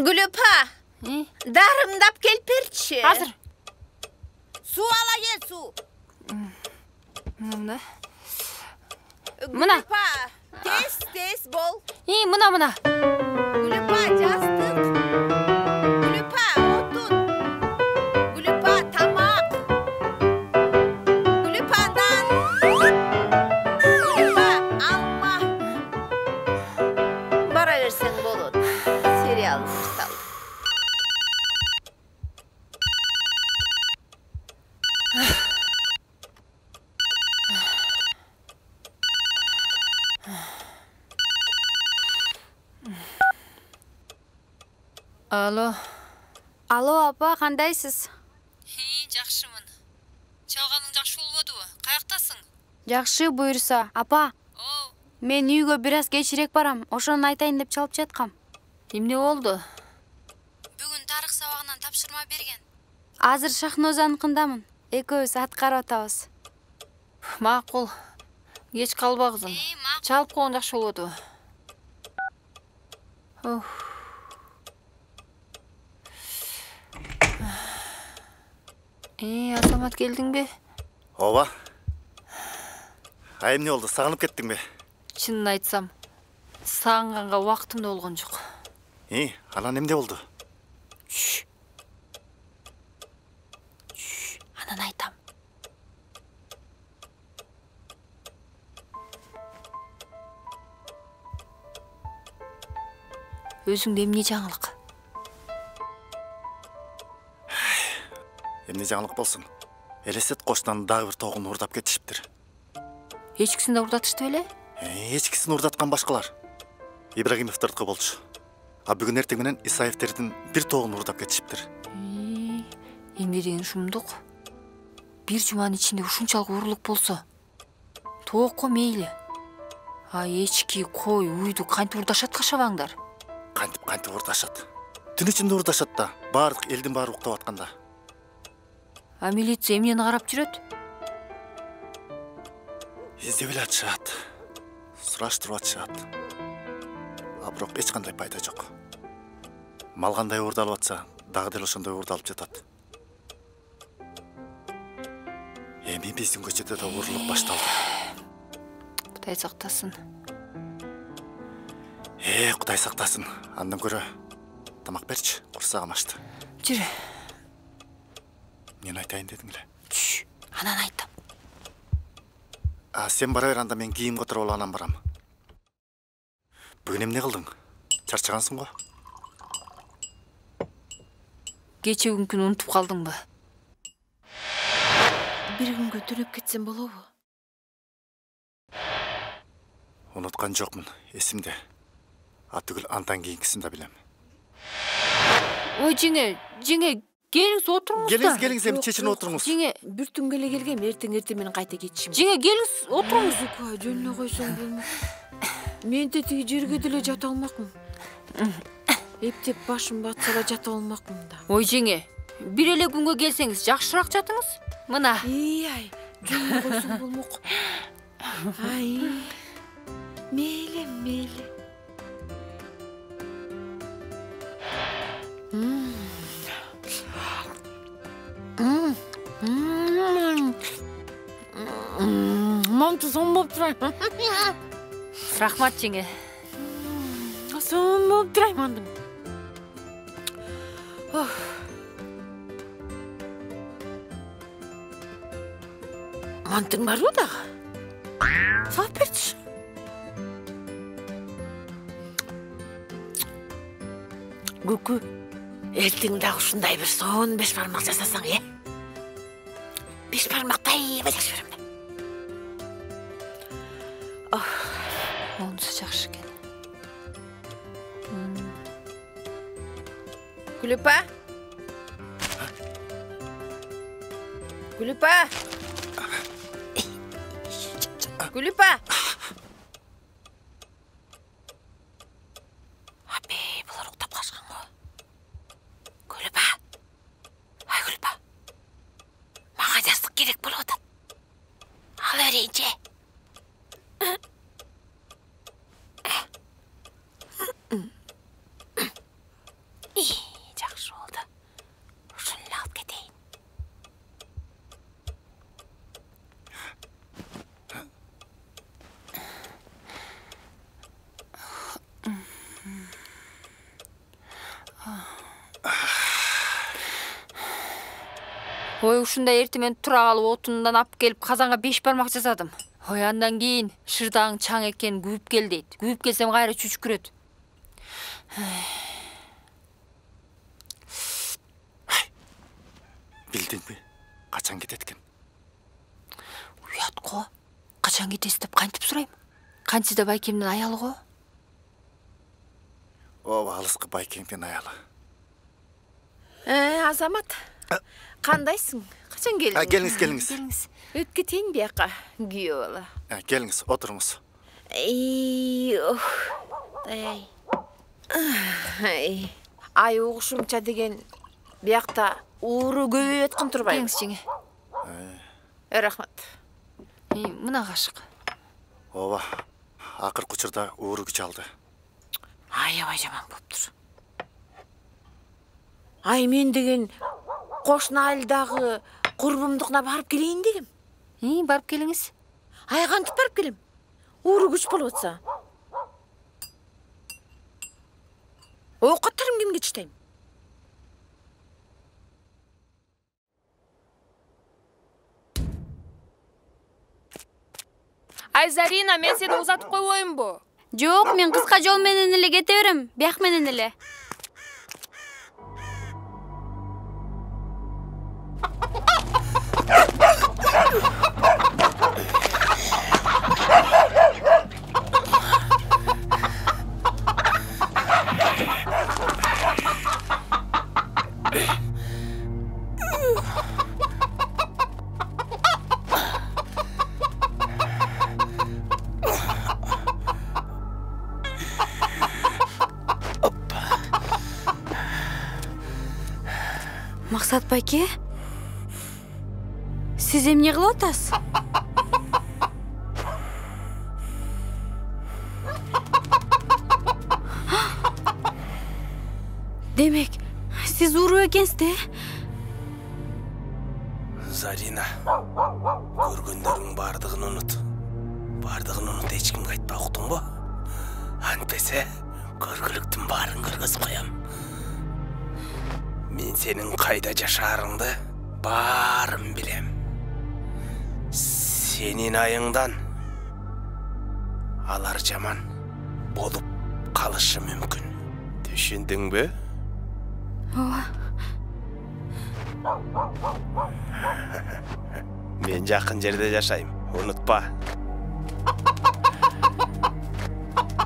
Gülüpa. Darımdap gelip berçi. Hazır. Su ala gel su. Mına. Gülüpa. Tez bol. Mına. Gülüpa jastık. Gülüpa otun. Gülüpa tamak. Gülüpa dan. Gülüpa alma. Bara versen bolun. Serial sal. Alo apa, kandaysiz? Жақшымын. Чалғаның жақшы болбодубу? Каяктасың? Жақшы буйрса. Apa, мен үйгө бираз кечирээк барам. Ошону айтайын деп чалып жаткам. Эмне болду? Бүгүн тарых сабагынан тапшырма берген. Азыр Шахнозаныкындамын. Экөөбүз аткарып атабыз. Макул. Кеч калбагызым. Чалып койгон жакшы болбодубу? Азамат келдің бе? Ооба. Эмне болду? Сагынып кеттиң бе? Чынын айтсам, сагынганга убактым да болгон жок. Анан эмне болду? Анан айтам. Өзүңдө эмне жаңылык? Эмне жаңылык болсун? Элестет коштан дагы бир тогун урдап кетишиптир. Эчкисин да урдатышты беле? Эчкисин урдаткан башкалар. Ибрагимовдордуку болчу. А бүгүн эртең менен Исаевдердин бир тогун урдап кетишиптир. Эмне деген шумдук? Бир жуманын ичинде ушунчалык уурулук болсо, тоокко мейли. А эчки, кой, уйду кантип урдашат кашабаңдар? Кантип урдашат? Түн ичинде урдашат да, баардык элдин баары уктап атканда. А милиция эмнени карап жүрөт? Издеп эле атышат. Сураштырып атышат. А бирок эч кандай пайда жок. Мал кандай уурдалып атса, дагы деле ошондой уурдалып жатат. Эми биздин көчөдө да уурулук башталды. Кудай сактасын. Кудай сактасын. Андан көрө тамак берчи, курсагым ачты. Жүрү. Мен айтайын дедиң эле. Анан айтам. Сен бара бер, анда мен кийим которуп алып анан барам. Бүгүн эмне кылдың? Чарчагансың го? Кече күнкүн унутуп калдыңбы? Бир күнгө түнөп кетсем болобу? Унуткан жокмун, эсимде. Түгүл андан кийинкисин да билем. Ой, жеңе, келиңиз отуруңуз да. Келиңиз, эми чечинип отуруңуз. Жеңе, Бир түнгө эле келгем, эртең менен кайта кетишим. жеңе, келиңиз, отуруңуз. Жөнүнө койсоң болмок. Мен де тиги жерге деле жата алмакмын. Эптеп башым батса да жата алмакмын да. Ой, жеңе, бир эле күнгө келсеңиз жакшыраак жатыңыз. Мына. Жөнүнө койсоң болмок. Мейли. Манту сон болуп турайм. Рахмат, жеңе. Сон болуп турайм андым. Мантың барбы дагы? Салып берчи. Көкү, эртең дагы ушундай бир сон 5 бармак жасасаң, 5 бармактай белек жиберем. Онусу жакшы экен. Gülüpa. Gülüpa. Gülüpa. Abi, bular uktap kaçkan mı? Gülüpa. Ay Gülüpa. Mağa jastık gerek bulup al öğrenci. Ой, ушундай эртемен тура калып отундан ап келип казанга 5 бармак жасадым. Ой, андан кийин шырдаң чаң экен күйүп кел дейт. Күйүп келсем кайра чүчкүрөт. Билдиңби? Качан кетет экен? Уят го. Качан кетесиз деп кантип сурайм? Канчы да байкемдин аялы го. Ооба, алыскы байкеңдин аялы. Азамат. Кандайсың? Качан келдиң? Келиңиз. Өтүп кетейин бияка, күйөө бала. Келиңиз, отуруңуз. Ай, угушумча деген биякта ууру көбөйүп аткан турбайбы? Келиңиз жеңе. Рахмат. Мына кашык. Ооба, акыркы учурда ууру күч алды. Аябай жаман болуптур. Ай, мен деген кошуна айылдагы курбумдукуна барып келейин дегем. Барып келиңиз. Ай, кантип барып келем? Ууру күч болуп атса. Оокаттарым кимге чыштайм? Ай, Зарина, мен сени узатып койбоймбу? Жок, мен кыска жол менен эле кете берем. Бияк менен эле. Максат байке, сиз эмне кылып атасыз? Демек, сиз ууру экенсиз да? Зарина, көргөндөрүң бардыгын унут. Эч кимге айтпа, уктуңбу? Антпесе, көргүлүктүн баарын көргөзүп коем. Мен сенин кайда жашаарыңды баарын билем. Сенин айыңдан алар жаман болуп калышы мүмкүн. Түшүндүңбү? Ооба. Мен жакын жерде жашайм, унутпа.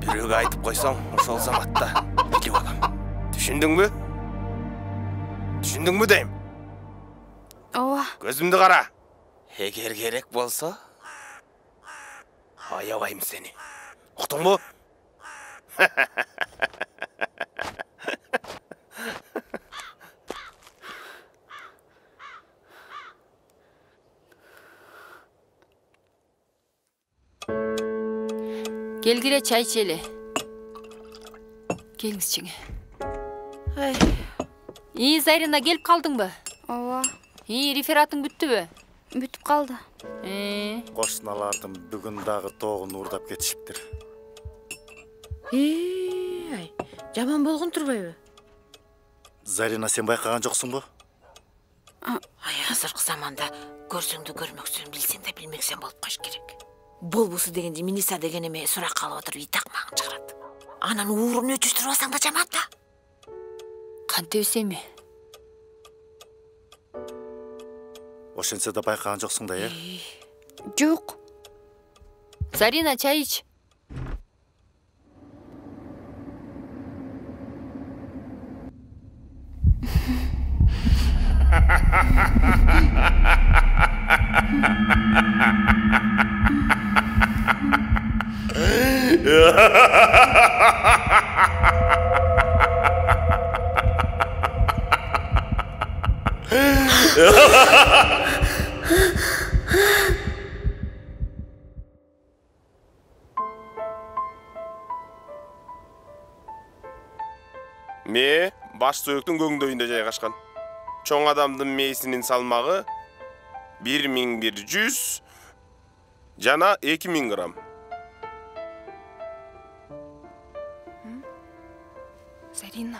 Бирөөгө айтып койсоң, ошол заматта билип алам. Түшүндүңбү? Түшүндүңбү дейм? Ооба. Көзүмдү кара. Эгер керек болсо, аябайм сени. Уктуңбу? Келгире чай ичели. Келиңиз жеңе. Зарина, келип калдыңбы? Ооба. Рефератың бүттүбү? Бүтүп калды. Кошуналардын бүгүн дагы тоогун уурдап кетишиптир. Ай, жаман болгон турбайбы? Зарина, сен байкаган жоксуңбу? Ай, азыркы заманда көрсөңдү көрмөксүн, билсең да билмексең болуп калыш керек. Болбусу дегенде Миниса деген эме сурак калып отуруп итакмагын чыгарат. Анан ууруну өчүштүрүп алсаң да жаман да. Кантебиз эми? Ошентсе да байкаган жоксуң да, Жок. Зарина, чай ич. Ме баш сөөктүн көңдөйүндө жайгашкан. Чоң адамдын мээсинин салмагы 1100 жана 2000 грамм. Зарина.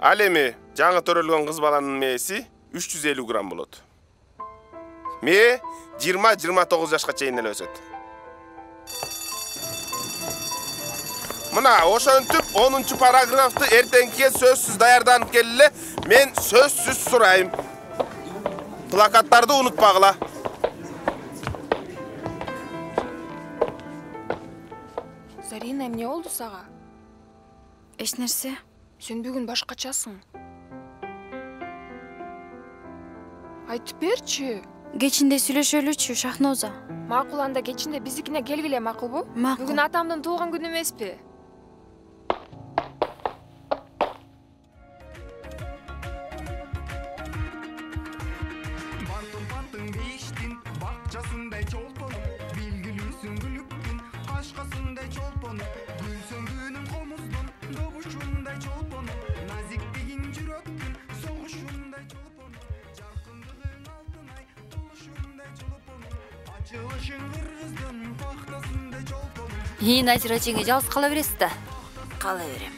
Ал эми жаңы төрөлгөн кыз баланын мээси 350 грамм болот. Мээ 20-29 жашка чейин эле өсөт. Мына ошентип 10-чу параграфты эртеңкиге сөзсүз даярданып келиле. Мен сөзсүз сурайм. Плакаттарды унутпагыла. Зарина, эмне болду сага? Эч нерсе. Сен бүгүн башкачасың. Айтып берчи. Кечинде сүйлөшөлүчү, Шахноза. Макул, анда кечинде биздикине келгиле, макулбу? Макул. Бүгүн атамдын туулган күнү эмеспи? Назира жеңе жалгыз кала бересиз да. Кала берем.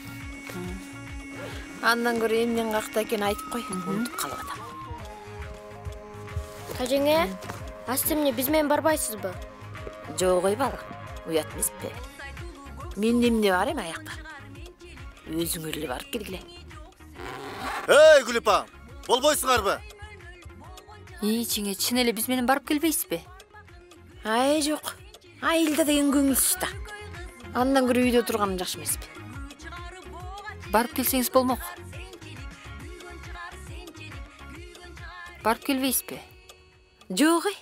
Андан көрө эмнен какта экен айтып кой. Унутуп калып атам. Кажеңе, асты эмне биз менен барбайсызбы? Жок ой бала. Уят эмеспи. Мен эмне бар эми аякта? Өзүңөр эле барып келгиле. Эй, Гүлипа, болбойсуңарбы? Жеңе, чын эле биз менен барып келбейсизби? Ай, жок. Айылда деген көңүлсүз да. Андан көрө үйдө турганым жакшы эмеспи. Барып келсеңиз болмок. Барып келбейсизби? Жок ой.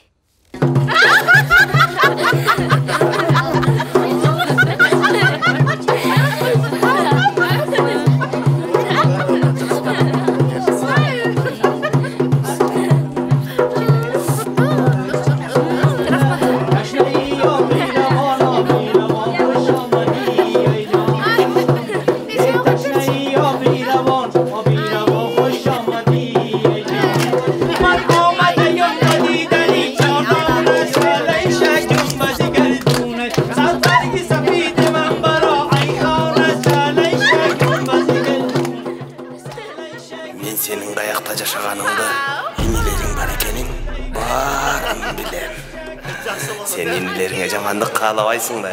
Жамандык каалабайсың да,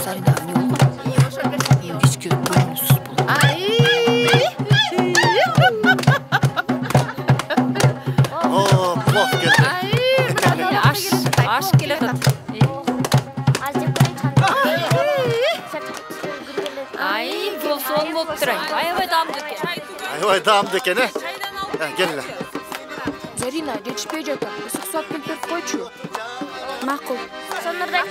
Зарина, эмне болгон? Кечке көңүлсүз болду. О, плов келди. Аш келе атат. Болсо он болуп турайын. Аябай даамдуу экен. Аябай даамдуу экен, келгиле. Зарина, жетишпей жатат. Ысык суат келтирип койчу. Макул. Сонурда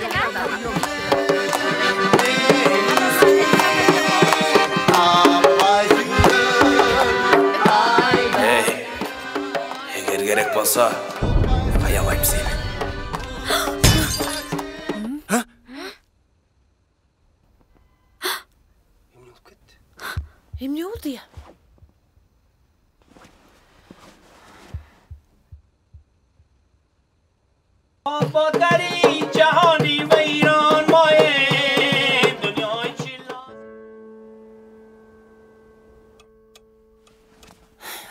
эгер керек болсо, аябайм сени. Эмне болду я?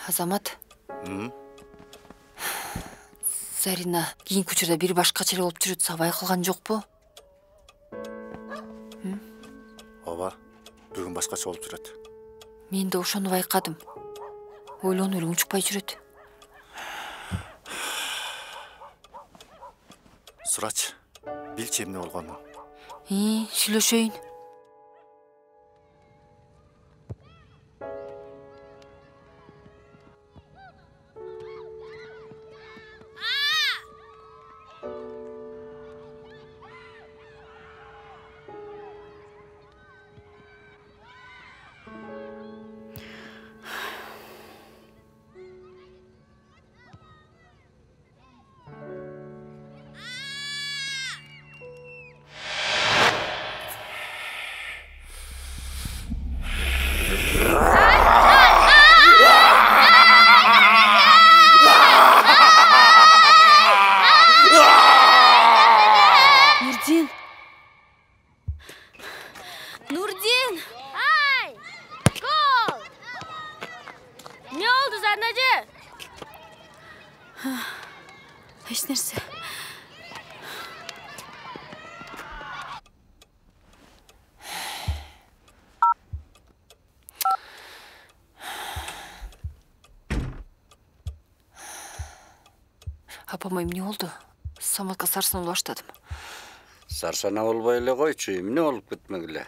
Азамат. Зарина кийинки учурда бир башкача эле болуп жүрөт, сабай кылган жокпу? Ооба, бүгүн башкача болуп жүрөт. Мен да ошону байкадым. Ойлонуп эле унчукпай жүрөт. Сурач, билчи эмне болгонун. Сүйлөшөйүн. Апама эмне болду? Саматка сарсанаа баштадым. Сарсана болбой эле койчу, эмне болуп кетмегиле?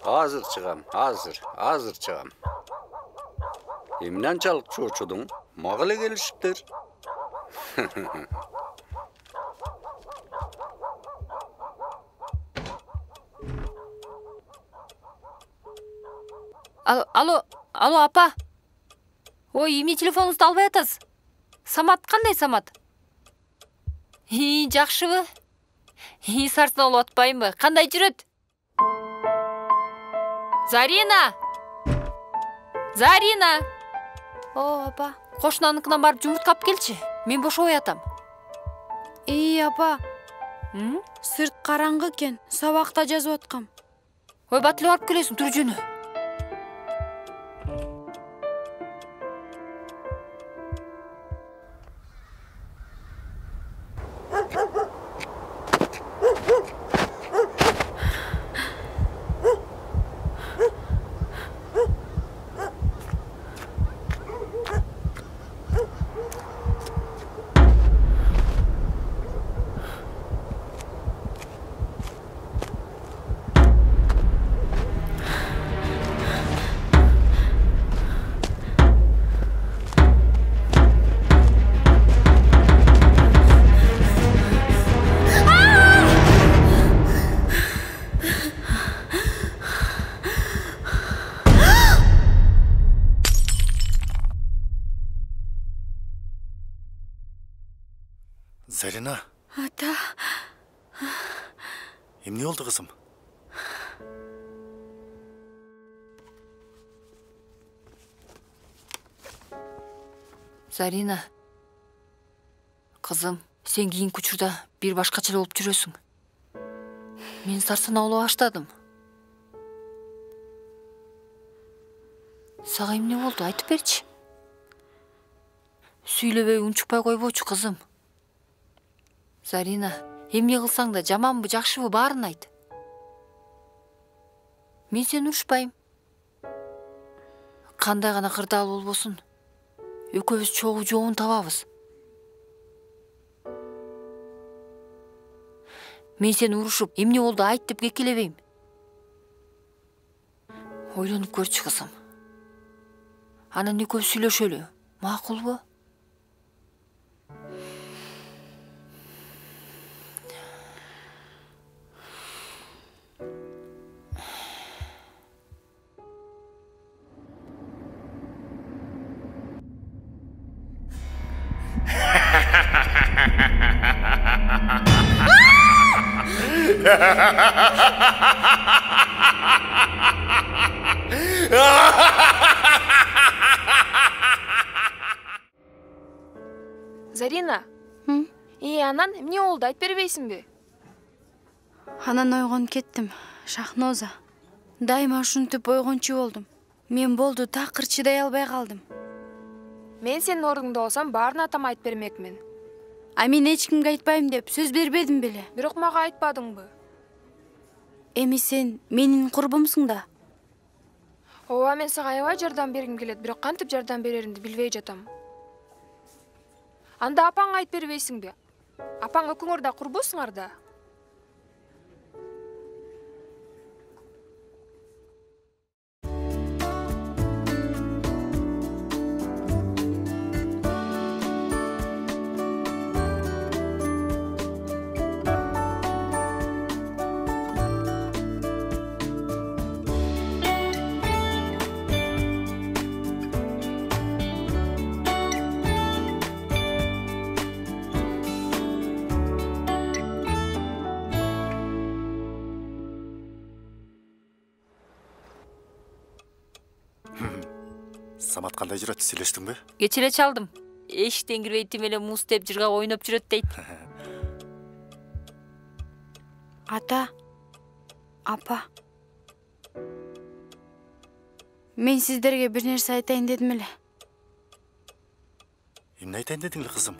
Азыр чыгам, азыр чыгам. Эмне анчалык чоочудуң? Мага эле келишиптир. Алло, апа. Ой, эмне телефонуңузду албай атасыз? Самат кандай Самат? Жакшыбы? Сарсына болуп атпайбы? Кандай жүрөт? Зарина! О, апа. Кошунаныкынан барып жумуртка алып келчи. Мен бошобой атам. Апа. Сырт караңгы экен. Сабакта жазып аткам. Ой, батылы барып келесиң, тур жөнү. Зарина. Ата. Эмне болду кызым? Зарина. Кызым, сен кийинки учурда бир башкача эле болуп жүрөсүң. Мен сарсана боло баштадым. Сага эмне болду? Айтып берчи. Сүйлөбөй унчукпай койбочу кызым. Зарина, эмне кылсаң да жаманбы, жакшыбы баарын айт. Мен сени урушпайм. Кандай гана кырдаал болбосун, экөөбүз чогуу жообун табабыз. Мен сени урушуп, эмне болду айт деп кекелебейм. Ойлонуп көрчү кызым. Анан экөөбүз сүйлөшөлү. Макулбу? Зарина. Анан эмне болду? Айтып бербейсиңби? Анан ойгонуп кеттим, Шахноза. Дайыма ушинтип ойгончу болдум. Мен болду такыр чыдай албай калдым. Мен сенин ордуңда болсам, баарын атама айтып бермекмин. Мен эч кимге айтпайм деп сөз бербедим беле. Бирок мага айтпадыңбы? Эми сен менин курбумсуң да. Ооба, мен сага аябай жардам бергим келет, бирок кантип жардам береримди билбей жатам. Анда апаңа айтып бербейсиңби? Апаң экөөңөр да курбусуңар да. Самат кандай жүрөт, сүйлөштүңбү? Кече эле чалдым. Эшиктен кирбей тим эле муз деп жыргап ойноп жүрөт дейт. Ата, апа. Мен сиздерге бир нерсе айтайын дедим эле. Эмне айтайын дедің ле, қызым?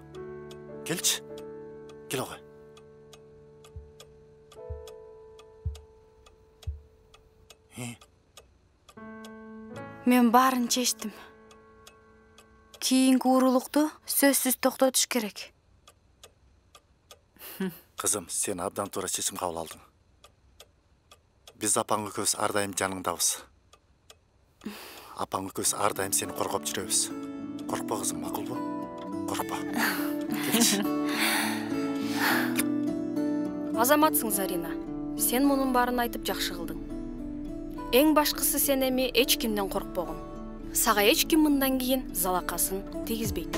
Келші. Кел оға. Мен барын чечтим. Кийинки уурулукту сөзсүз токтотуш керек. Қызым, сен абдан туура чечим кабыл алдың. Биз апаң экөөбүз ар дайым жаныңдабыз. Апаң экөөбүз ар дайым сени коргоп жүрөбүз. Коркпо кызым, макулбу? Коркпо. Азаматсың, Зарина. Сен мунун баарын айтып жакшы кылдың. Эң башкысы сен эми эч кимден коркпогон. Сага эч ким мындан кийин залакасын тийгизбейт.